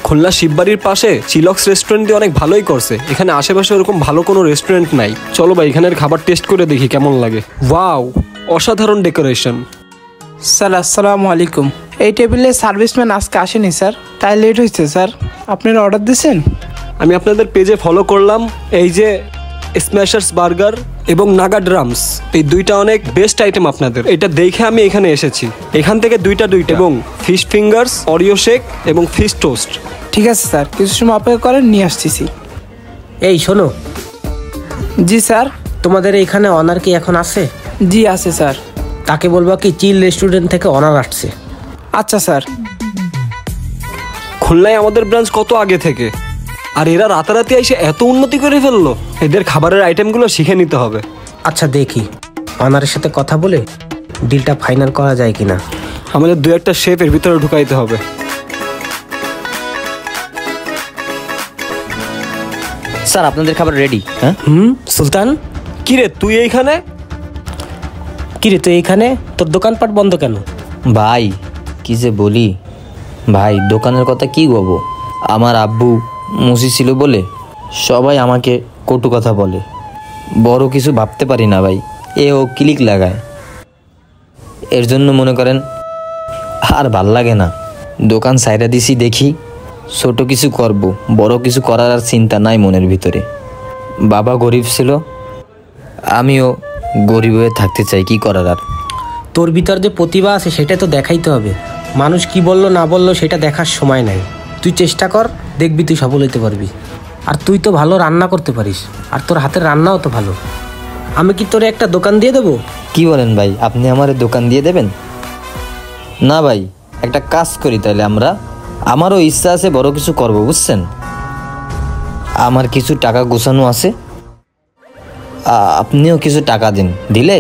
খুলনা শিববাড়ির পাশে Chillox restaurant দিয়ে অনেক ভালোই করছে। এখানে আশেপাশে ওরকম ভালো কোনো রেস্টুরেন্ট নাই। চলো ভাই এখানের খাবার টেস্ট করে দেখি কেমন লাগে। ওয়াও, অসাধারণ ডেকোরেশন। স্যার আসসালামু আলাইকুম। এই টেবিলে সার্ভিসম্যান আজকে আসেনি স্যার, তাই লেট হয়েছে স্যার। আপনারা অর্ডার দিয়েছেন? আমি আপনাদের পেজে ফলো করলাম। এই যে স্ম্যাশার্স বার্গার এবং নাগা ড্রামস, এই দুইটা অনেক বেস্ট আইটেম আপনাদের। এটা দেখে আমি এখানে এসেছি। এখান থেকে দুইটা এবং ফিশ ফিঙ্গার্স, অরিও শেক এবং ফিশ টোস্ট। ঠিক আছে স্যার, কিছু সময় অপেক্ষা করেন, নিয়ে আসতেছি। এই শোনো। জি স্যার। তোমাদের এখানে অনার কি এখন আছে? জি আছে স্যার। তাকে বলবা কি চিল রেস্টুরেন্ট থেকে অনার আসছে। আচ্ছা স্যার। খুলনায় আমাদের ব্রাঞ্চ কত আগে থেকে, আর এরা রাতারাতি এসে এত উন্নতি করে ফেললো। এদের খাবারের আইটেমগুলো শিখে নিতে হবে। আচ্ছা দেখি অনারের সাথে কথা বলে ডিলটা ফাইনাল করা যায় কিনা। আমাদের দু একটা শেফ এর ভিতরে ঢুকাইতে হবে। স্যার আপনাদের খাবার রেডি। হ্যাঁ সুলতান, কিরে তুই এইখানে? কিরে তুই এইখানে? তোর দোকানপাট বন্ধ কেন? ভাই কি যে বলি ভাই, দোকানের কথা কি বলবো। আমার আব্বু মুসি ছিল বলে সবাই আমাকে কটু কথা বলে। বড় কিছু ভাবতে পারি না ভাই, ও ক্লিক লাগায়। এর জন্য মনে করেন আর ভাল লাগে না। দোকান সাইরা দিছি, দেখি ছোট কিছু করব, বড় কিছু করার আর চিন্তা নাই মনের ভিতরে। বাবা গরিব ছিল, আমিও গরিব হয়ে থাকতে চাই, কি করার আর। তোর ভিতর যে প্রতিভা আছে সেটা তো দেখাইতে হবে। মানুষ কি বললো না বললো সেটা দেখার সময় নাই। তুই চেষ্টা কর, দেখবি তুই সফল হইতে পারবি। আর তুই তো ভালো রান্না করতে পারিস, আর তোর হাতের রান্নাও তো ভালো। আমি কি তোরে একটা দোকান দিয়ে দেবো? কি বলেন ভাই, আপনি আমার দোকান দিয়ে দেবেন? না ভাই, একটা কাজ করি তাহলে আমরা। আমারও ইচ্ছা আছে বড় কিছু করব, বুঝছেন। আমার কিছু টাকা গোছানো আছে, আপনিও কিছু টাকা দিন। দিলে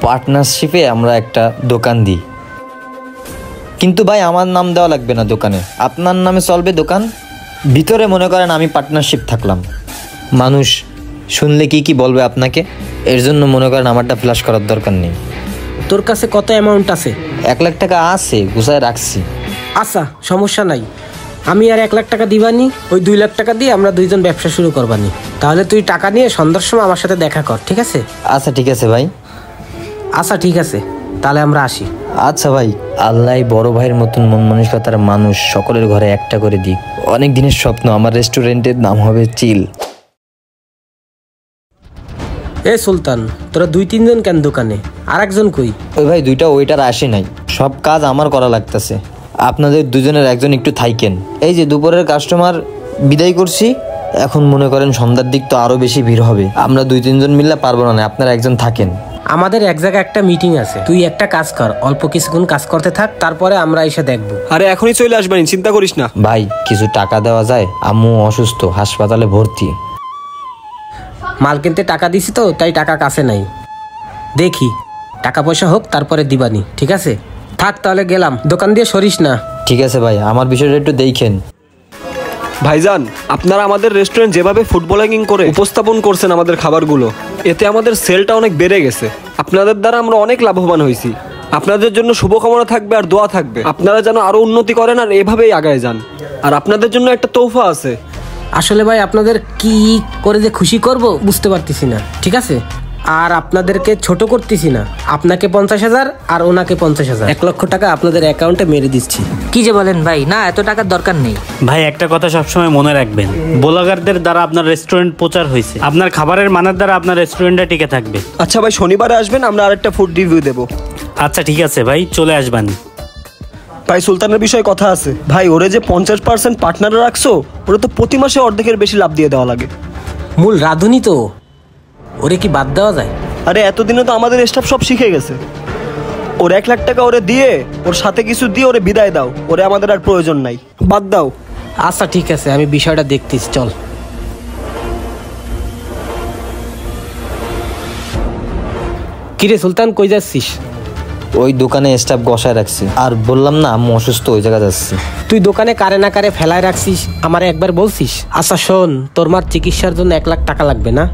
পার্টনারশিপে আমরা একটা দোকান দিই। কিন্তু ভাই আমার নাম দেওয়া লাগবে না দোকানে, আপনার নামে চলবে দোকান। ভিতরে মনে করেন আমি পার্টনারশিপ থাকলাম, মানুষ শুনলে কি কি বলবে আপনাকে, এর জন্য মনে করেন আমারটা ফ্ল্যাশ করার দরকার নেই। তোর কাছে কত অ্যামাউন্ট আছে? 1 লাখ টাকা আছে, গুছায় রাখছি। আচ্ছা সমস্যা নাই, আমি আর 1 লাখ টাকা দিবানি, ওই 2 লাখ টাকা দিয়ে আমরা দুইজন ব্যবসা শুরু করবানি। তাহলে তুই টাকা নিয়ে সন্ধ্যার সময় আমার সাথে দেখা কর, ঠিক আছে? আচ্ছা ঠিক আছে ভাই। আচ্ছা ঠিক আছে, তাহলে আমরা আসি। আচ্ছা ভাই, আল্লাহ বড় ভাইয়ের মতন মন মানসিকতার মানুষ সকলের ঘরে একটা করে দিক। অনেক দিনের স্বপ্ন, আমার রেস্টুরেন্টের নাম হবে চিল। এ সুলতান, তোরা 2-3 জন কেন দোকানে? আর একজন কই? ওই ভাই দুইটা ওয়েটার আসে নাই, সব কাজ আমার করা লাগতেছে। আপনাদের দুজনের একজন একটু থাইকেন। এই যে দুপুরের কাস্টমার বিদায় করছি, এখন মনে করেন সন্ধ্যার দিক তো আরো বেশি ভিড় হবে। আমরা 2-3 জন মিললে পারবো না, আপনারা একজন থাকেন। আমাদের এক জায়গায় একটা মিটিং আছে, তুই একটা কাজ কর, অল্প কিছুক্ষণ কাজ করতে থাক, তারপরে আমরা এসে দেখবো। আরে এখনই চলে আসবেন, চিন্তা করিস না। ভাই কিছু টাকা দেওয়া যায়? আম্মু অসুস্থ, হাসপাতালে ভর্তি। মাল কিনতে টাকা দিছি তো, তাই টাকা কাছে নাই। দেখি টাকা পয়সা হোক তারপরে দিবানি, ঠিক আছে? থাক তাহলে গেলাম, দোকান দিয়ে সরিস না। ঠিক আছে ভাই, আমার বিষয়টা একটু দেখেন। ভাইজান, আপনারা আমাদের রেস্টুরেন্ট যেভাবে ফুটবলিং করে উপস্থাপন করছেন আমাদের খাবারগুলো, এতে আমাদের সেলটা অনেক বেড়ে গেছে। আপনাদের দ্বারা আমরা অনেক লাভবান হয়েছি। আপনাদের জন্য শুভকামনা থাকবে আর দোয়া থাকবে, আপনারা যেন আরো উন্নতি করেন আর এভাবেই আগায় যান। আর আপনাদের জন্য একটা তোহফা আছে। আসলে ভাই আপনাদের কি করে যে খুশি করব বুঝতে পারতেছি না, ঠিক আছে? আর আপনাদেরকে ছোট করতেছি না, আপনাকে 50,000 আর ওনাকে 50,000, 1 লক্ষ টাকা আপনাদের অ্যাকাউন্টে মেরে দিচ্ছি। কি যে বলেন ভাই, না এত টাকার দরকার নেই। ভাই একটা কথা সবসময় মনে রাখবেন, ব্লগারদের দ্বারা আপনার রেস্টুরেন্ট প্রচার হয়েছে, আপনার খাবারের মানের দ্বারা আপনার রেস্টুরেন্টটা টিকে থাকবে। আচ্ছা ভাই, শনিবারে আসবেন, আমরা আরেকটা ফুড রিভিউ দেবো। আচ্ছা ঠিক আছে ভাই, চলে আসবেন। ভাই সুলতানের বিষয়ে কথা আছে ভাই, ওরে যে 50% পার্টনারে রাখছো, ওরে তো প্রতি মাসে অর্ধেকের বেশি লাভ দিয়ে দেওয়া লাগে। মূল রাঁধুনি তো, ওরে কি বাদ দেওয়া যায়? আরে এতদিনে তো আমাদের স্টাফ সব শিখে গেছে। ওর 1 লাখ টাকা ওরে দিয়ে, ওর সাথে কিছু দিয়ে ওরে বিদায় দাও, ওরে আমাদের আর প্রয়োজন নাই, বাদ দাও। আচ্ছা ঠিক আছে, আমি বিষয়টা দেখতেছি, চল। কিরে সুলতান, কই যাচ্ছিস? ওই দোকানে স্টাফ বসায় রাখছি, আর বললাম না আম্মু অসুস্থ, ওই জায়গা যাচ্ছি। তুই দোকানে কারে না কারে ফেলায় রাখছিস, আমারে একবার বলছিস? আচ্ছা শোন, তোর মার চিকিৎসার জন্য 1 লাখ টাকা লাগবে না?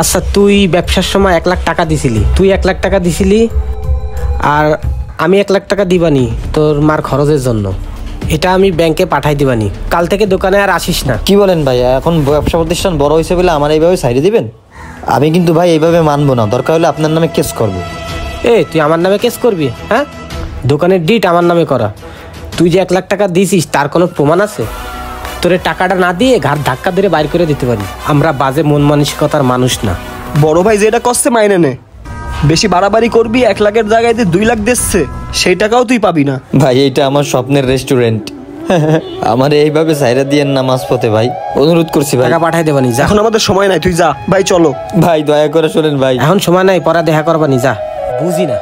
আচ্ছা তুই ব্যবসার সময় 1 লাখ টাকা দিছিলি, তুই 1 লাখ টাকা দিছিলি, আর আমি 1 লাখ টাকা দিবানি তোর মার খরচের জন্য। এটা আমি ব্যাংকে পাঠাই দিবানি, কাল থেকে দোকানে আর আসিস না। কি বলেন ভাই, এখন ব্যবসা প্রতিষ্ঠান বড় হয়েছে বলে আমার এইভাবে সাইডে দিবেন? আমি কিন্তু ভাই এইভাবে মানবো না, দরকার হলে আপনার নামে কেস করবো। তুই আমার নামে কেস করবি? হ্যাঁ, দোকানের ডিট আমার নামে করা। তুই যে 1 লাখ টাকা দিছিস তার কোনো প্রমাণ আছে? তোরে টাকাটা না দিয়ে ঘাট ধাক্কা ধরে বাইর করে দিতে পারি। আমরা বাজে মন মানসিকতার মানুষ না। বড় ভাই যেটা কষ্টে মাইনে নে, বেশি বাড়াবাড়ি করবি 1 লাখের জায়গায় যে 2 লাখ দিচ্ছে সেই টাকাও তুই পাবি না। ভাই এইটা আমার স্বপ্নের রেস্টুরেন্ট, আমার এইভাবে সাইডে দিয়ে না মাঝপথে ভাই, অনুরোধ করছি ভাই। টাকা পাঠাই দেবানি, যা। এখন আমাদের সময় নাই, তুই যা ভাই, চলো। ভাই দয়া করে শোনেন ভাই। এখন সময় নাই, পরে দেখা করবানি, যা। বুঝি না,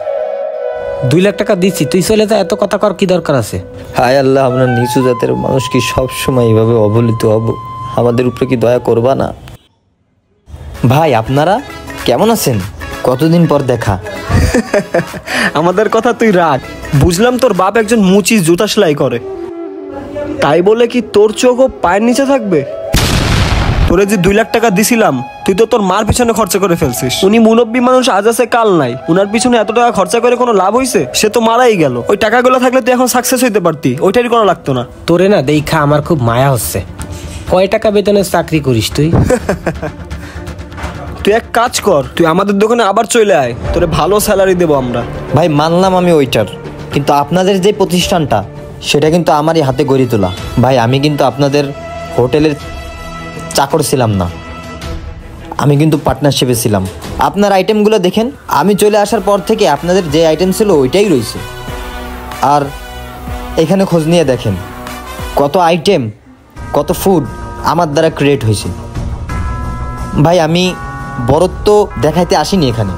2 লাখ টাকা দিচ্ছি, তুই চলে যা, এত কথা কর কি দরকার আছে? হায় আল্লাহ, আমরা নিচু জাতের মানুষ কি সবসময় এইভাবে অবহেলিত হব? আমাদের উপরে কি দয়া করবা না? ভাই আপনারা কেমন আছেন? কতদিন পর দেখা। আমাদের কথা তুই রাখ, বুঝলাম তোর বাপ একজন মুচি জুতা সেলাই করে, তাই বলে কি তোর চোখও পায়ের নিচে থাকবে? তোরে যে 2 লাখ টাকা দিছিলাম, তুই তো তোর মার পিছনে খরচা করে ফেলছিস। উনি মুরব্বী মানুষ, আজ আছে কাল নাই, উনার পিছনে এত টাকা খরচা করে কোনো লাভ হইছে? সে তো মারাই গেল। ওই টাকাগুলো থাকলে তুই এখন সাকসেস হইতে পারতি, ওইটারই করা লাগতো না। তোরে না দেখা আমার খুব মায়া হচ্ছে। কয় টাকা বেতনের চাকরি করিস তুই? তুই এক কাজ কর, তুই আমাদের দোকানে আবার চলে আয়, তোরে ভালো স্যালারি দেবো আমরা। ভাই মানলাম আমি ওইটার, কিন্তু আপনাদের যে প্রতিষ্ঠানটা সেটা কিন্তু আমারই হাতে গড়ে তোলা। ভাই আমি কিন্তু আপনাদের হোটেলের চাকর ছিলাম না, আমি কিন্তু পার্টনারশিপে ছিলাম। আপনার আইটেমগুলো দেখেন, আমি চলে আসার পর থেকে আপনাদের যে আইটেম ছিল ওইটাই রয়েছে। আর এখানে খোঁজ নিয়ে দেখেন কত আইটেম, কত ফুড আমার দ্বারা ক্রিয়েট হয়েছে। ভাই আমি বরত্ব দেখাইতে আসিনি এখানে,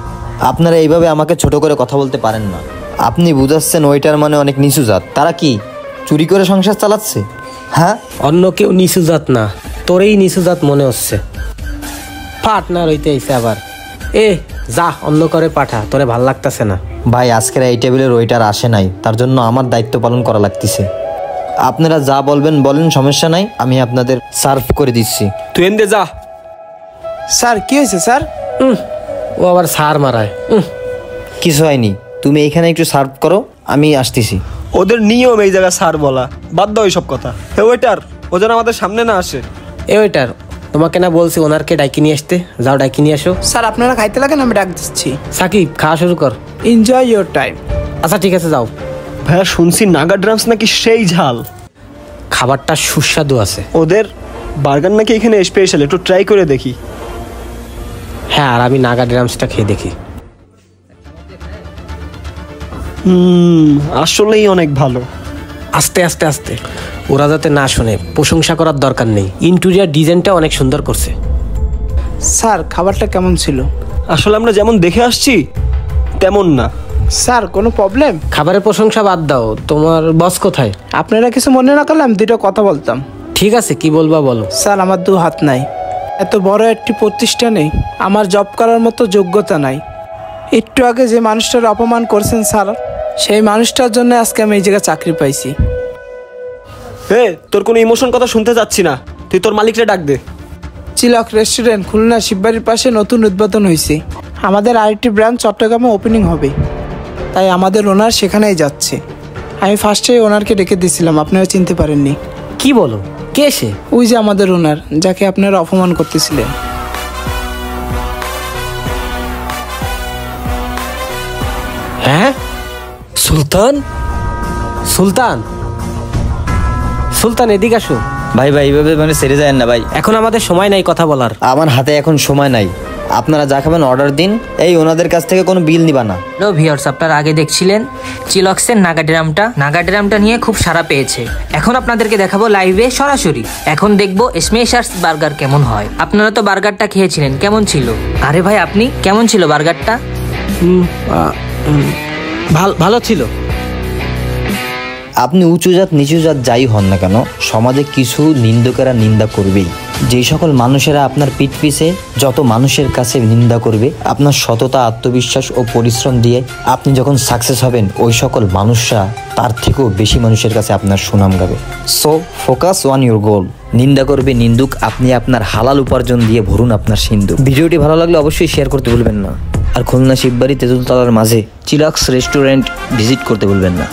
আপনারা এইভাবে আমাকে ছোট করে কথা বলতে পারেন না। আপনি বুঝাচ্ছেন ওইটার মানে অনেক নিচু জাত, তারা কি চুরি করে সংসার চালাচ্ছে? হ্যাঁ, অন্য কেউ নিচু জাত না, তোরেই নিচু জাত মনে হচ্ছে। পার্টনার হইতে আইছে আবার। যা অন্য করে পাঠা, তোরে ভাল লাগতেছে না। ভাই আজকের এই টেবিলের ওইটার আসে নাই, তার জন্য আমার দায়িত্ব পালন করা লাগতেছে। আপনারা যা বলবেন বলেন, সমস্যা নাই, আমি আপনাদের সার্ভ করে দিচ্ছি। তুই এনদে যা। স্যার কি হয়েছে স্যার? ও আবার সার মারায়। কিছু হয়নি, তুমি এইখানে একটু সার্ভ করো, আমি আসতেছি। ওদের নিয়ম এই জায়গায় স্যার বলা, বাদ দাও এইসব কথা। হে ওয়েটার, ও যেন আমাদের সামনে না আসে। ওইটার তোমাকে না বলছি ওনারকে ডাকি নিয়ে আসতে, যাও ডাকি নিয়ে আসো। স্যার আপনারা খাইতে লাগেন, আমি ডাক দিচ্ছি। সাকিব খাওয়া শুরু কর। Enjoy your time. আচ্ছা ঠিক আছে, যাও। ভাইয়া শুনছি নাগা ড্রামস নাকি সেই ঝাল, খাবারটা সুস্বাদু আছে। ওদের বার্গার নাকি এখানে স্পেশাল, একটু ট্রাই করে দেখি। হ্যাঁ, আর আমি নাগা ড্রামসটা খেয়ে দেখি। আসলেই অনেক ভালো। আস্তে আস্তে আস্তে, ওরা যাতে না শোনে, প্রশংসা করার দরকার নেই। ইন্টেরিয়র ডিজাইনটা অনেক সুন্দর করছে। স্যার খাবারটা কেমন ছিল? আসলে আমরা যেমন দেখে আসছি তেমন না। স্যার কোনো প্রবলেম? খাবারের প্রশংসা বাদ দাও, তোমার বস কোথায়? আপনারা কিছু মনে না করলে আমি 2টা কথা বলতাম। ঠিক আছে, কি বলবা বলো। স্যার আমার 2 হাত নাই, এত বড় একটি প্রতিষ্ঠানে আমার জব করার মতো যোগ্যতা নাই। একটু আগে যে মানুষটার অপমান করছেন স্যার, সেই মানুষটার জন্য আজকে আমি এই জায়গায় চাকরি পাইছি। হে, তোর কোনো ইমোশন কথা শুনতে যাচ্ছি না, তুই তোর মালিকরে ডাক দে। চিলক রেস্টুরেন্ট খুলনা শিববাড়ির পাশে নতুন উদ্বোধন হয়েছে। আমাদের আরেকটি ব্রাঞ্চ চট্টগ্রামে ওপেনিং হবে, তাই আমাদের ওনার সেখানেই যাচ্ছে। আমি ফার্স্টেই ওনারকে ডেকে দিয়েছিলাম, আপনারা চিনতে পারেননি। কি বলো, কে সে? ওই যে আমাদের ওনার, যাকে আপনারা অপমান করতেছিলেন। হ্যাঁ, সুলতান। সুলতান, সুলতান এদিকে আসো। ভাই ভাই এইভাবে মানে ছেড়ে যায় না ভাই, এখন আমাদের সময় নাই কথা বলার। আমার হাতে এখন সময় নাই। আপনারা যা খাবেন অর্ডার দিন, এই ওনাদের কাছ থেকে কোনো বিল নিবা না। হ্যালো ভিউয়ার্স, আপনারা আগে দেখছিলেন চিলক্সের নাগা ড্রামটা নিয়ে খুব সাড়া পেয়েছে। এখন আপনাদেরকে দেখাবো লাইভে সরাসরি। এখন দেখবো স্মেশার্স বার্গার কেমন হয়। আপনারা তো বার্গারটা খেয়েছিলেন, কেমন ছিল? আরে ভাই আপনি কেমন ছিল বার্গারটা? ভালো ছিল। আপনি উঁচু জাত নিচু জাত যাই হন না কেন, সমাজে কিছু নিন্দুকেরা নিন্দা করবেই। যেই সকল মানুষেরা আপনার পিঠ পিছে যত মানুষের কাছে নিন্দা করবে, আপনার সততা, আত্মবিশ্বাস ও পরিশ্রম দিয়ে আপনি যখন সাকসেস হবেন, ওই সকল মানুষরা তার থেকেও বেশি মানুষের কাছে আপনার সুনাম গাবে। So focus on your goal. নিন্দা করবে নিন্দুক, আপনি আপনার হালাল উপার্জন দিয়ে ভরুন আপনার সিন্ধুক। ভিডিওটি ভালো লাগলে অবশ্যই শেয়ার করতে ভুলবেন না। আর খুলনা শিববাড়ি তেঁতুলতলার মাঝে চিলক্স রেস্টুরেন্ট ভিজিট করতে ভুলবেন না।